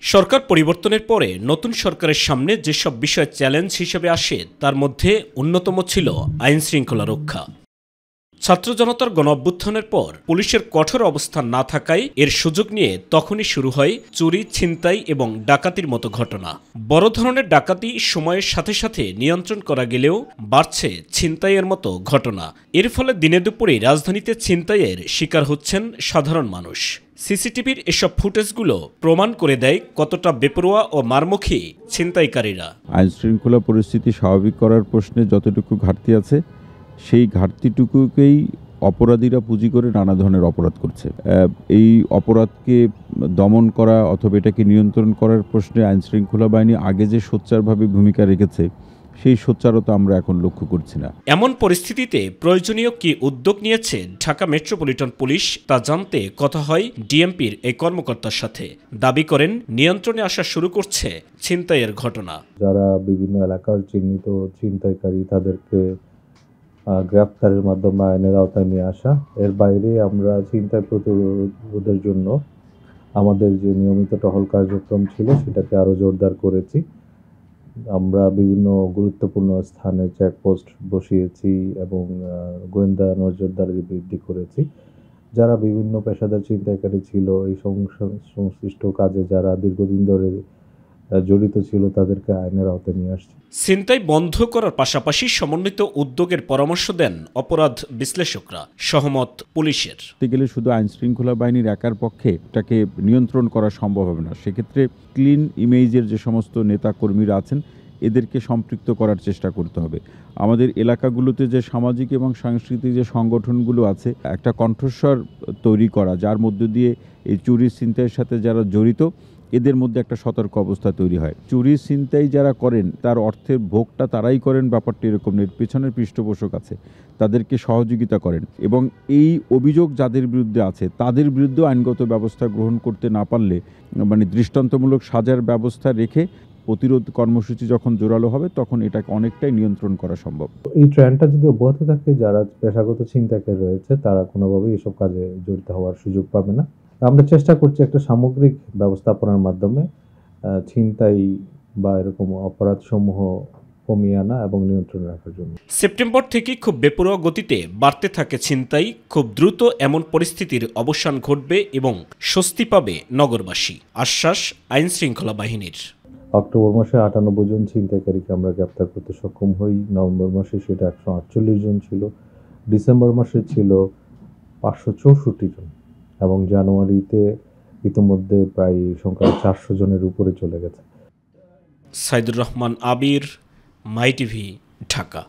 সরকার পরিবর্তনের পরে নতুন সরকারের সামনে যেসব বিষয় চ্যালেঞ্জ হিসেবে আসে তার মধ্যে অন্যতম ছিল আইন শৃঙ্খলা রক্ষা। ছাত্র জনতার গণঅভ্যুত্থানের পর পুলিশের কঠোর অবস্থান না থাকায় এর সুযোগ নিয়ে তখনই শুরু হয় চুরি, ছিনতাই এবং ডাকাতির মতো ঘটনা। বড় ধরনের ডাকাতি সময়ের সাথে সাথে নিয়ন্ত্রণ করা গেলেও বাড়ছে ছিনতাইয়ের মতো ঘটনা। এর ফলে দিনে দুপুরে রাজধানীতে ছিনতাইয়ের শিকার হচ্ছেন সাধারণ মানুষ। সিসিটিভির এসব ফুটেজগুলো প্রমাণ করে দেয় কতটা বেপরোয়া ও মারমুখী ছিনতাইকারীরা। আইন শৃঙ্খলা পরিস্থিতি স্বাভাবিক করার প্রশ্নে যতটুকু ঘাটতি আছে সেই ঘাটতিটুকুকেই অপরাধীরা পুঁজি করে নানা ধরনের অপরাধ করছে। এই অপরাধকে দমন করা অথবা এটাকে নিয়ন্ত্রণ করার প্রশ্নে আইন শৃঙ্খলা বাহিনী আগে যে সোচ্চারভাবে ভূমিকা রেখেছে সেই সোচ্চারতা আমরা এখন লক্ষ্য করছি না। এমন পরিস্থিতিতে প্রয়োজনীয় কি উদ্যোগ নিয়েছে ঢাকা মেট্রোপলিটন পুলিশ তা জানতে কথা হয় ডিএমপির এই কর্মকর্তার সাথে। দাবি করেন নিয়ন্ত্রণে আসা শুরু করছে ছিনতাইয়ের ঘটনা। যারা বিভিন্ন এলাকার চিহ্নিত ছিনতাইকারী তাদেরকে গ্রেফতারের মাধ্যমে আইনের আওতায় নিয়ে আসা। এর বাইরে আমরা ছিনতাই প্রতিরোধের জন্য আমাদের যে নিয়মিত টহল কার্যক্রম ছিল সেটাকে আরও জোরদার করেছি। আমরা বিভিন্ন গুরুত্বপূর্ণ স্থানে চেকপোস্ট বসিয়েছি এবং গোয়েন্দা নজরদারি বৃদ্ধি করেছি। যারা বিভিন্ন পেশাদার ছিনতাইকারী ছিল, এই সংশ্লিষ্ট কাজে যারা দীর্ঘদিন ধরে জড়িত ছিল তাদেরকে আইনের আওতায় নিয়ে আসছে। ছিনতাই বন্ধ করার পাশাপাশি সমন্বিত উদ্যোগের পরামর্শ দেন অপরাধ বিশ্লেষকরা। সহমত পুলিশের। গেলে শুধু আইন শৃঙ্খলা বাহিনীর একার পক্ষে এটাকে নিয়ন্ত্রণ করা সম্ভব হবে না। সেক্ষেত্রে ক্লিন ইমেজের যে সমস্ত নেতা কর্মীরা আছেন এদেরকে সম্পৃক্ত করার চেষ্টা করতে হবে। আমাদের এলাকাগুলোতে যে সামাজিক এবং সাংস্কৃতিক যে সংগঠনগুলো আছে একটা কণ্ঠস্বর তৈরি করা, যার মধ্য দিয়ে এই চুরি ছিনতাইয়ের সাথে যারা জড়িত এদের মধ্যে একটা সতর্ক অবস্থা তৈরি হয়। চুরি ছিনতাই যারা করেন তার অর্থের ভোগটা তারাই করেন, ব্যাপারটি এরকম এর পেছনের পৃষ্ঠপোষক আছে, তাদেরকে সহযোগিতা করেন এবং এই অভিযোগ যাদের বিরুদ্ধে আছে তাদের বিরুদ্ধে আইনগত ব্যবস্থা গ্রহণ করতে না পারলে দৃষ্টান্তমূলক সাজার ব্যবস্থা রেখে প্রতিরোধ কর্মসূচি যখন জোরালো হবে তখন এটাকে অনেকটাই নিয়ন্ত্রণ করা সম্ভব। এই ট্রেন্ডটা যদি অব্যাহত থাকে, যারা পেশাগত ছিনতাইকারী রয়েছে তারা কোনোভাবেই এসব কাজে জড়িত হওয়ার সুযোগ পাবে না। আমরা চেষ্টা করছি একটা সামগ্রিক ব্যবস্থাপনার মাধ্যমে ছিনতাই বা এরকম অপরাধ সমূহ কমিয়ে আনা এবং নিয়ন্ত্রণে রাখার জন্য। সেপ্টেম্বর থেকে খুব বেপরোয়া গতিতে বাড়তে থাকে ছিনতাই। খুব দ্রুত এমন পরিস্থিতির অবসান ঘটবে এবং স্বস্তি পাবে নগরবাসী, আশ্বাস আইন শৃঙ্খলা বাহিনীর। অক্টোবর মাসে 98 জন ছিনতাইকারীকে আমরা গ্রেপ্তার করতে সক্ষম হই। নভেম্বর মাসে সেটা 148 জন ছিল। ডিসেম্বর মাসে ছিল 564 জন এবং জানুয়ারিতে ইতিমধ্যে প্রায় সংখ্যা 400 জনের উপরে চলে গেছে। সাইদুর রহমান আবির, মাই টিভি, ঢাকা।